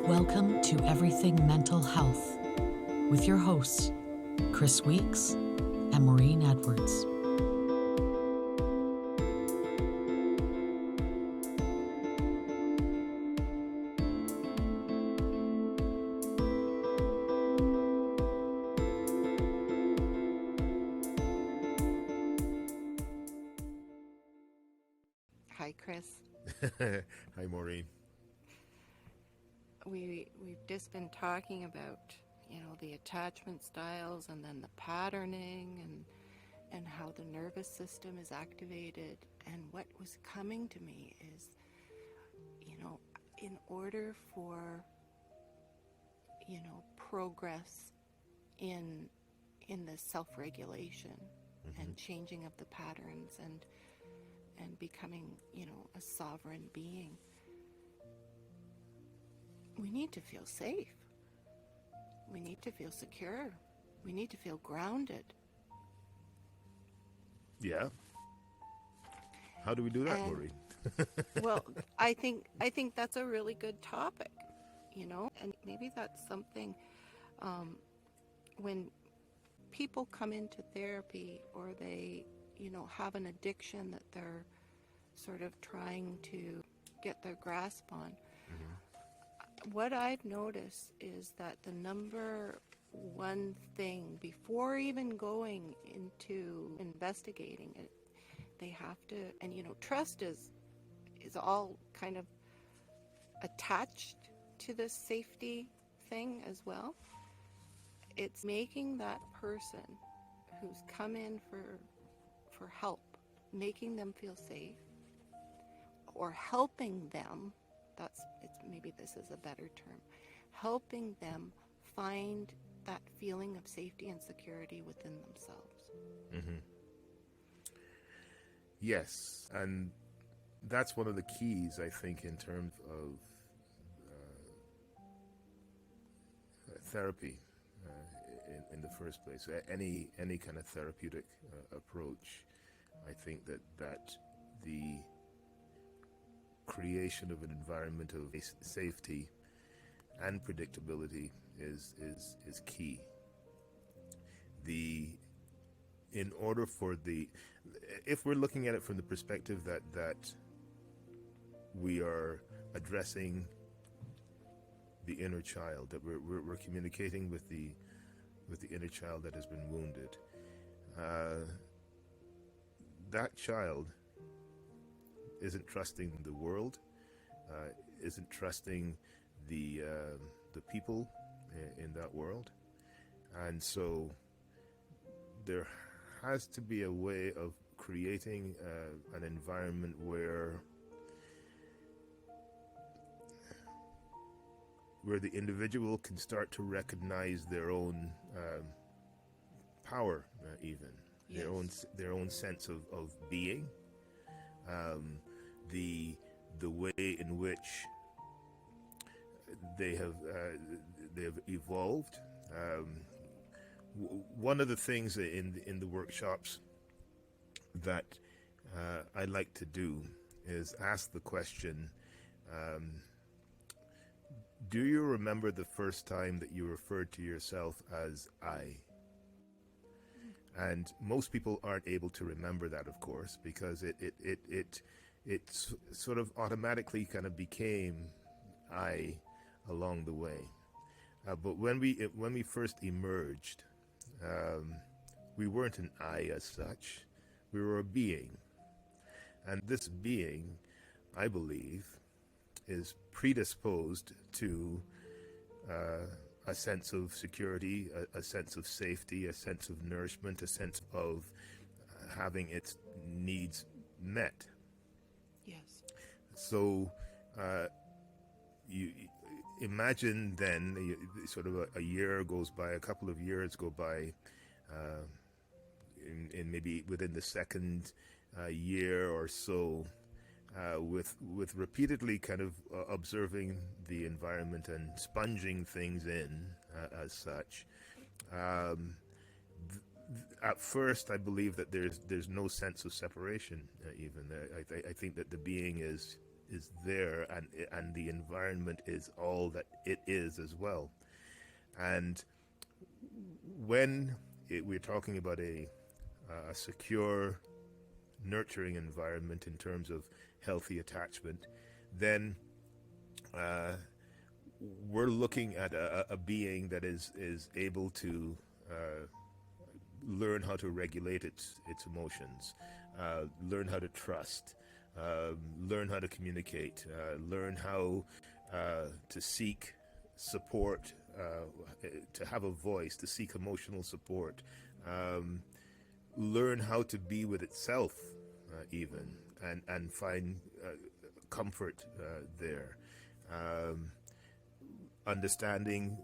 Welcome to Everything Mental Health with your hosts, Chris Weeks and Maureen Edwards. Hi, Chris. Hi, Maureen. We've just been talking about, the attachment styles and then the patterning and how the nervous system is activated. And what was coming to me is, in order for, progress in the self-regulation and changing of the patterns and becoming, a sovereign being, we need to feel safe. We need to feel secure. We need to feel grounded. Yeah. How do we do that, Maureen? Well, I think that's a really good topic, and maybe that's something when people come into therapy or they, have an addiction that they're sort of trying to get their grasp on. What I've noticed is that the number one thing before even going into investigating it, they have to, and trust is all kind of attached to this safety thing as well. It's making that person who's come in for help, making them feel safe, or helping them, maybe this is a better term, helping them find that feeling of safety and security within themselves. Mm-hmm. Yes, and that's one of the keys, I think, in terms of therapy in the first place. Any kind of therapeutic approach, I think that the creation of an environment of safety and predictability is key. In order for if we're looking at it from the perspective that we are addressing the inner child, that we're communicating with the inner child that has been wounded, that child isn't trusting the world, isn't trusting the people in that world, and so there has to be a way of creating an environment where the individual can start to recognize their own power, even Yes. their own sense of being, the way in which they have evolved. One of the things in the workshops that I like to do is ask the question, do you remember the first time that you referred to yourself as I? And most people aren't able to remember that, of course, because it sort of automatically kind of became I along the way. But when we first emerged, we weren't an I as such. We were a being. And this being, I believe, is predisposed to a sense of security, a sense of safety, a sense of nourishment, a sense of having its needs met. Yes. So you imagine then, sort of a year goes by, a couple of years go by, in maybe within the second year or so, with repeatedly kind of observing the environment and sponging things in as such. At first, I believe that there's no sense of separation. Even I think that the being is is there, and the environment is all that it is as well. And when we're talking about a secure, nurturing environment in terms of healthy attachment, then we're looking at a being that is able to learn how to regulate its emotions, learn how to trust, learn how to communicate, learn how to seek support, to have a voice, to seek emotional support, learn how to be with itself even, and find comfort there. Understanding,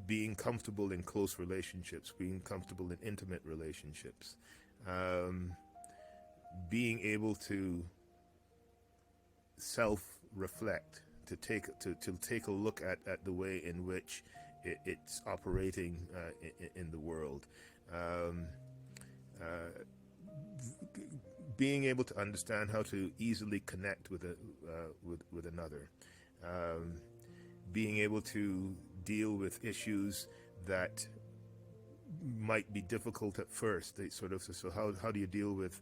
being comfortable in close relationships, being comfortable in intimate relationships, being able to self-reflect, to take a look at the way in which it's operating in the world, being able to understand how to easily connect with another, being able to deal with issues that might be difficult at first. So how do you deal with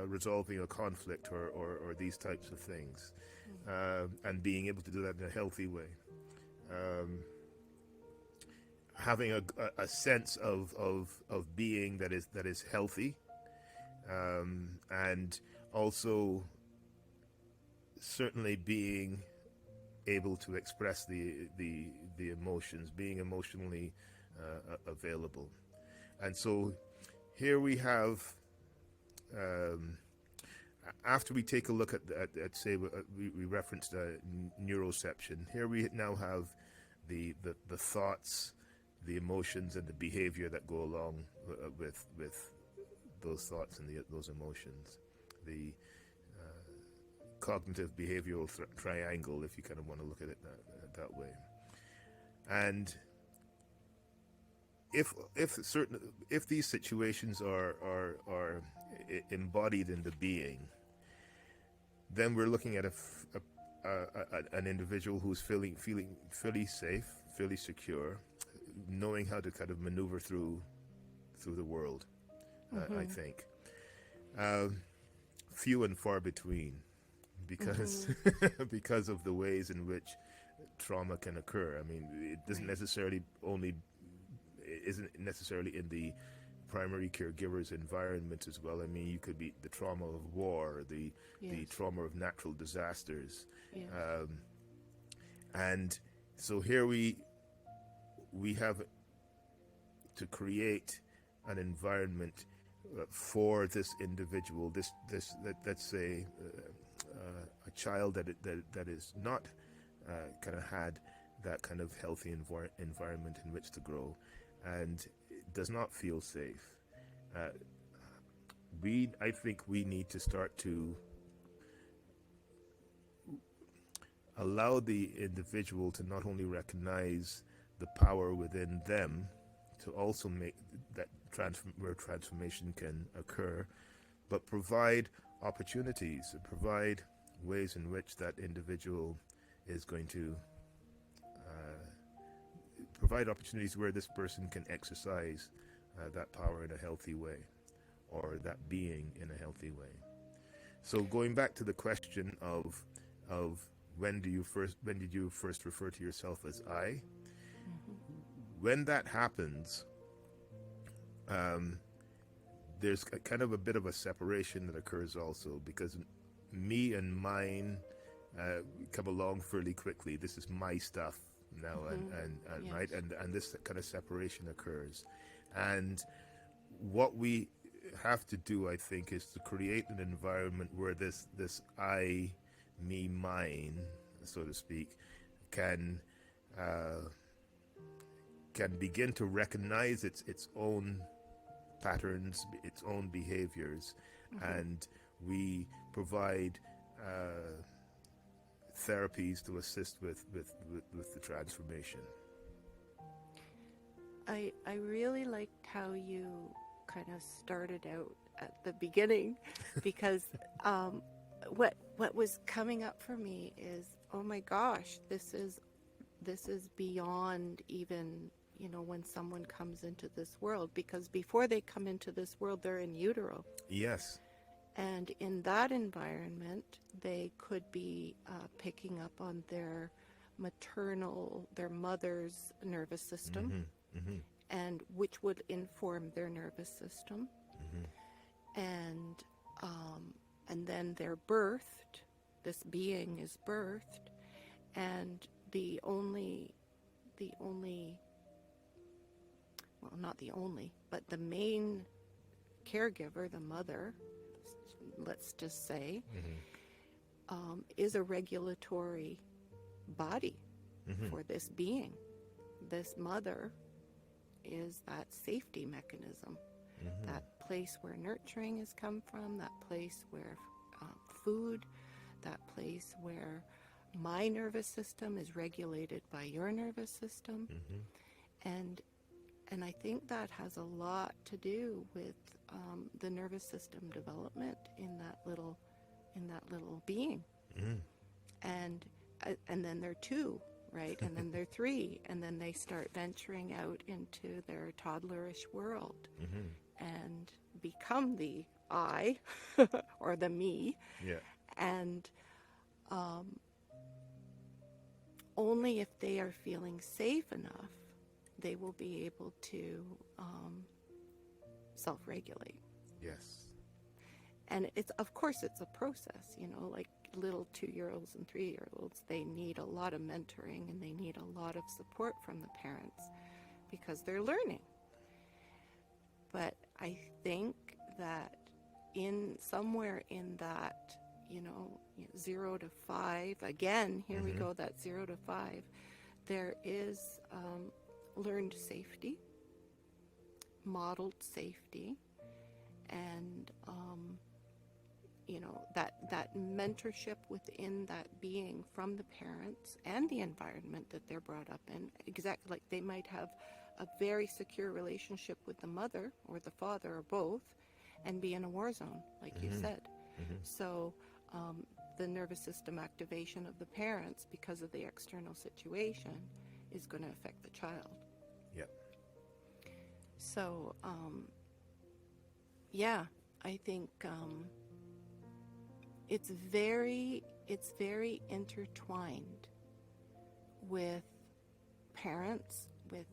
resolving a conflict or these types of things, and being able to do that in a healthy way, having a sense of being that is healthy, and also certainly being able to express the emotions, being emotionally available. And so here we have, after we take a look at say we referenced neuroception, here we now have the thoughts, the emotions, and the behavior that go along with those thoughts and those emotions, the cognitive behavioral triangle, if you kind of want to look at it that way. And if these situations are embodied in the being, then we're looking at an individual who's feeling fairly safe, fairly secure, knowing how to kind of maneuver through the world. I think few and far between, because because of the ways in which trauma can occur. I mean, it doesn't necessarily isn't necessarily in the primary caregiver's environment as well. I mean, you could be the trauma of war, the trauma of natural disasters, and so here we have to create an environment for this individual, let's say a child that is not kind of had that kind of healthy environment in which to grow, and does not feel safe. I think we need to start to allow the individual to not only recognize the power within them, to also make that where transformation can occur, but provide opportunities, provide ways in which that individual is going to provide opportunities where this person can exercise that power in a healthy way, or that being in a healthy way. So going back to the question of when did you first refer to yourself as I? When that happens, there's kind of a bit of a separation that occurs also, because me and mine come along fairly quickly. This is my stuff now, and yes. Right, and this kind of separation occurs. And what we have to do, I think, is to create an environment where this I, me, mine, so to speak, can begin to recognize its own patterns, its own behaviors, and we provide therapies to assist with the transformation. I really liked how you kind of started out at the beginning, because what was coming up for me is, oh my gosh, this is beyond even, when someone comes into this world, because before they come into this world, they're in utero. Yes. And in that environment, they could be picking up on their mother's nervous system, and which would inform their nervous system. And then they're birthed, this being is birthed, and the only, well, not the only, but the main caregiver, the mother, let's just say, is a regulatory body for this being. This mother is that safety mechanism, that place where nurturing has come from, that place where food, that place where my nervous system is regulated by your nervous system. And I think that has a lot to do with the nervous system development in that little being. And then they're two, right? And then they're three, and then they start venturing out into their toddlerish world and become the I or the me. Yeah. And only if they are feeling safe enough, they will be able to self-regulate. Yes. And of course it's a process, like little 2-year-olds and 3-year-olds, they need a lot of mentoring and they need a lot of support from the parents because they're learning. But I think that somewhere in that, 0 to 5, again, here we go, that 0 to 5, there is learned safety, modeled safety, and that mentorship within that being from the parents and the environment that they're brought up in. Exactly, like they might have a very secure relationship with the mother or the father or both and be in a war zone, like you said. So the nervous system activation of the parents because of the external situation is going to affect the child. Yep. So, yeah, I think it's very intertwined with parents, with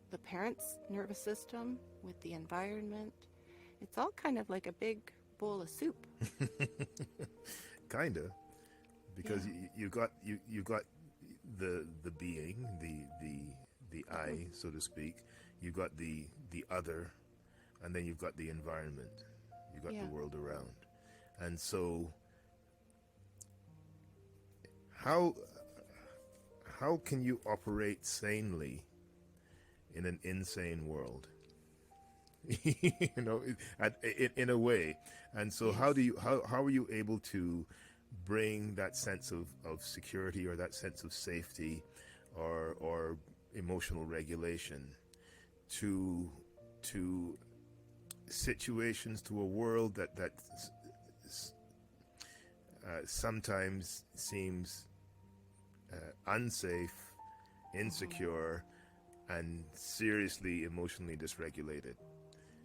the parents' nervous system, with the environment. It's all kind of like a big bowl of soup. Kinda, because you got the being, the I, so to speak. You got the other, and then you've got the environment. You got the world around, and so how can you operate sanely in an insane world? In a way. And so how are you able to bring that sense of security or that sense of safety or emotional regulation to situations, to a world that sometimes seems unsafe, insecure, and seriously emotionally dysregulated?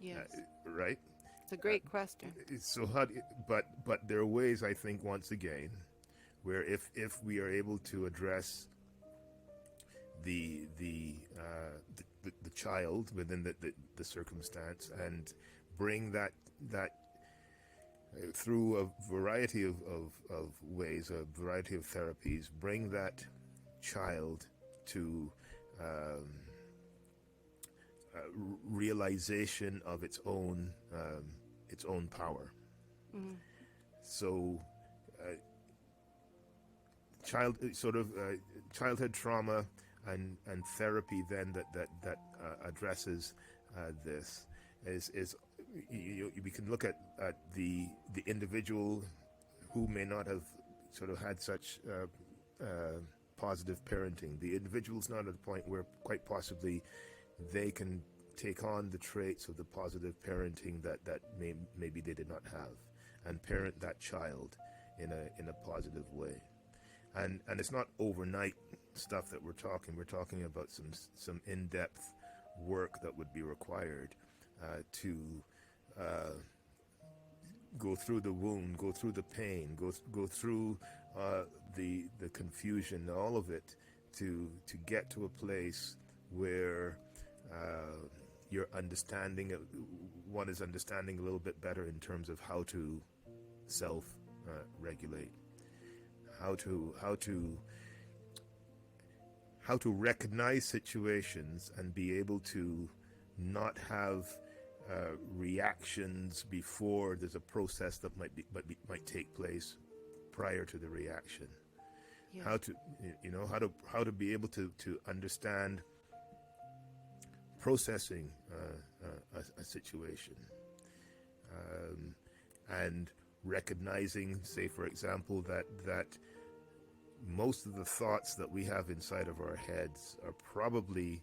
Yes. Right? It's a great question. So but there are ways, I think, once again, where if we are able to address the child within the circumstance and bring that through a variety of ways, a variety of therapies, bring that child to realization of its own power. So childhood trauma and therapy then that addresses this is we can look at the individual who may not have sort of had such positive parenting. The individual's not at a point where quite possibly they can take on the traits of the positive parenting that maybe they did not have, and parent that child in a positive way. And it's not overnight stuff that we're talking. We're talking about some in-depth work that would be required to go through the wound, go through the pain, go through the confusion, all of it, to get to a place where you're understanding, one is understanding a little bit better in terms of how to self regulate, how to recognize situations and be able to not have reactions before there's a process that might take place prior to the reaction. Yeah. How to be able to understand processing a situation, and recognizing, say for example, that most of the thoughts that we have inside of our heads are probably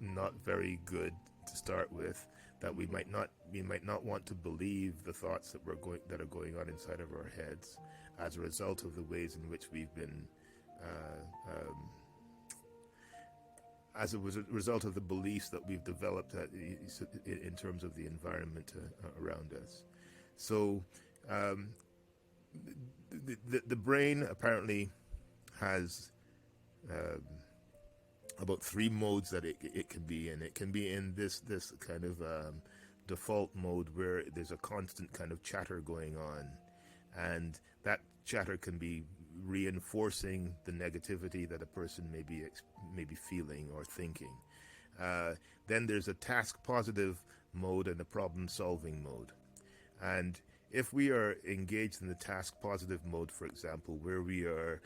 not very good to start with, that we might not want to believe the thoughts that are going on inside of our heads as a result of the ways in which we've been as a result of the beliefs that we've developed in terms of the environment around us. So the brain apparently has about 3 modes that it can be in. It can be in this kind of default mode where there's a constant kind of chatter going on, and that chatter can be reinforcing the negativity that a person may be feeling or thinking. Then there's a task positive mode and a problem solving mode. And if we are engaged in the task positive mode, for example, where we are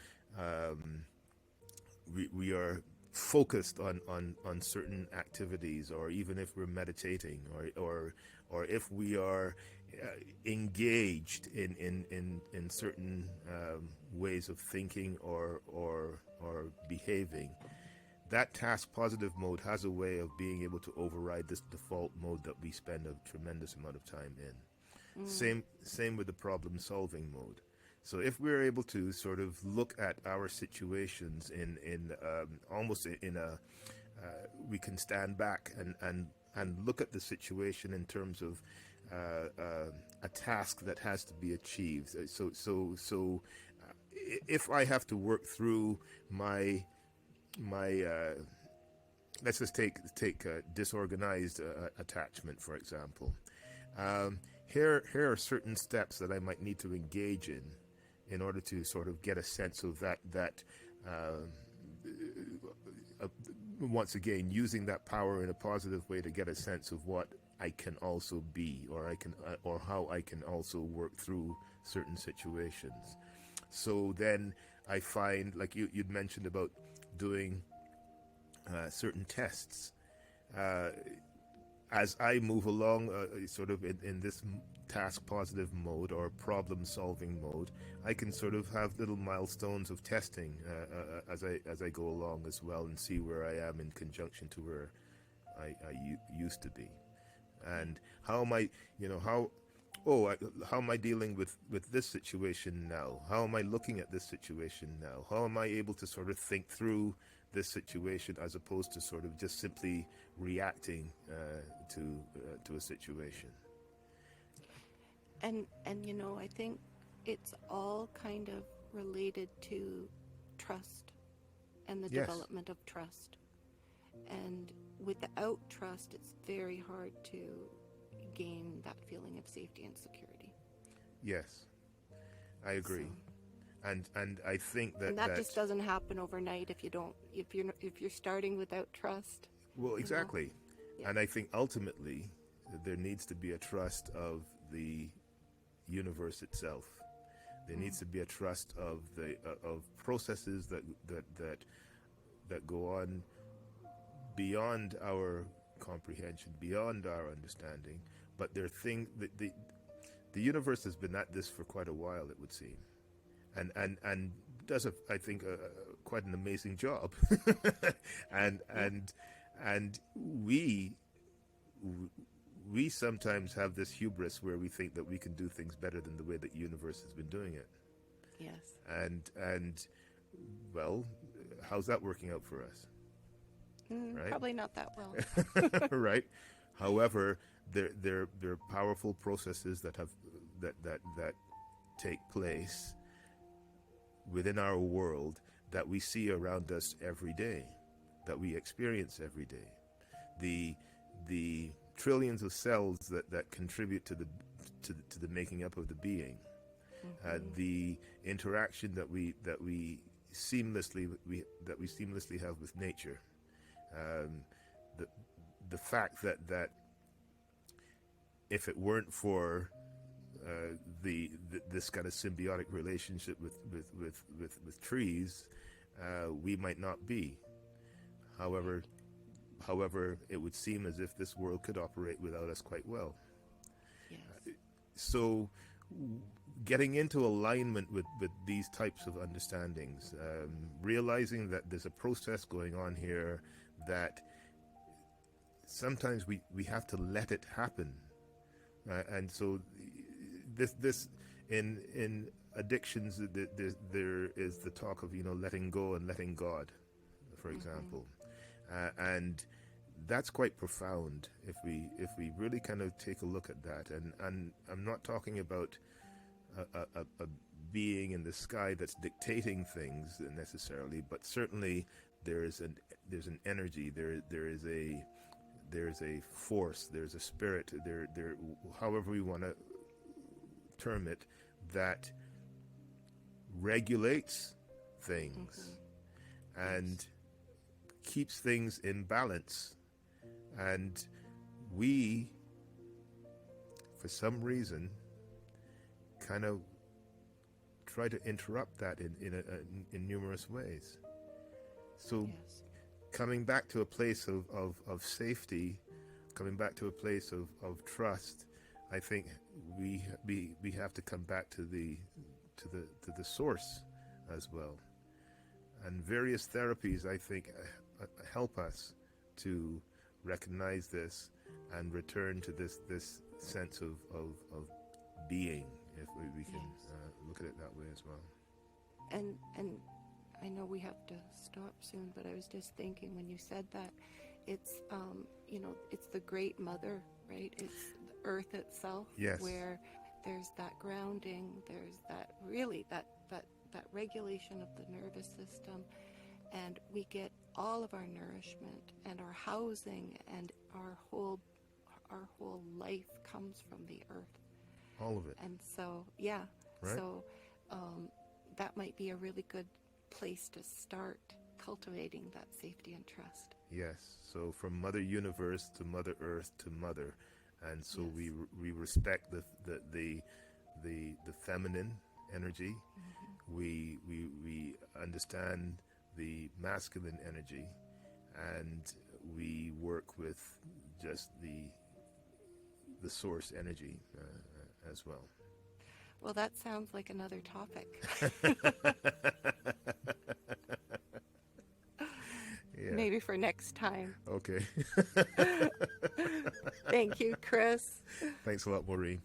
focused on certain activities, or even if we're meditating, or if we are engaged in certain ways of thinking or behaving, that task positive mode has a way of being able to override this default mode that we spend a tremendous amount of time in. Same with the problem solving mode. So if we're able to sort of look at our situations in almost in a we can stand back and look at the situation in terms of a task that has to be achieved. So if I have to work through my let's just take disorganized attachment, for example. Here are certain steps that I might need to engage in order to sort of get a sense of that once again, using that power in a positive way to get a sense of what I can also be, or how I can also work through certain situations. So then I find, like you'd mentioned about doing certain tests. As I move along, sort of in this task positive mode or problem solving mode, I can sort of have little milestones of testing as I go along as well, and see where I am in conjunction to where I used to be, and how am I, how am I dealing with this situation now? How am I looking at this situation now? How am I able to sort of think through this situation as opposed to sort of just simply reacting to a situation? And I think it's all kind of related to trust and the Yes. development of trust. And without trust, it's very hard to gain that feeling of safety and security. Yes, I agree. And I think that And that just doesn't happen overnight if you're starting without trust. well, exactly. Yeah. And I think ultimately there needs to be a trust of the universe itself. There needs to be a trust of the of processes that go on beyond our comprehension, beyond our understanding. But there are things that the universe has been at this for quite a while, it would seem, and does I think quite an amazing job. and we we sometimes have this hubris where we think that we can do things better than the way that the universe has been doing it. Yes. And well, how's that working out for us? Right? Probably not that well. Right. However, there are powerful processes that take place within our world that we see around us every day, that we experience every day. The trillions of cells that contribute to the making up of the being, the interaction that we seamlessly have with nature, the fact that if it weren't for this kind of symbiotic relationship with trees, we might not be. However, it would seem as if this world could operate without us quite well. Yes. So, getting into alignment with these types of understandings, realizing that there's a process going on here that sometimes we have to let it happen. And so this in addictions, there is the talk of, letting go and letting God, for example. And that's quite profound if we really kind of take a look at that. And I'm not talking about a being in the sky that's dictating things necessarily, but certainly there's an energy, there is a force, there's a spirit, there however we want to term it, that regulates things and keeps things in balance. And we, for some reason, kind of try to interrupt that in numerous ways. So coming back to a place of safety, coming back to a place of trust, I think we have to come back to the source as well. And various therapies, I think, help us to recognize this and return to this sense of being, if we can look at it that way as well. And I know we have to stop soon, but I was just thinking when you said that, it's it's the Great Mother, right? It's the Earth itself, yes, where there's that grounding, there's that regulation of the nervous system, and we get all of our nourishment and our housing and our whole life comes from the earth. All of it. And so, right. So that might be a really good place to start cultivating that safety and trust. Yes. So from Mother Universe to Mother Earth to Mother, and so Yes. we respect the feminine energy. We understand the masculine energy, and we work with just the source energy as well. Well, that sounds like another topic. Yeah. Maybe for next time. Okay. Thank you, Chris. Thanks a lot, Maureen.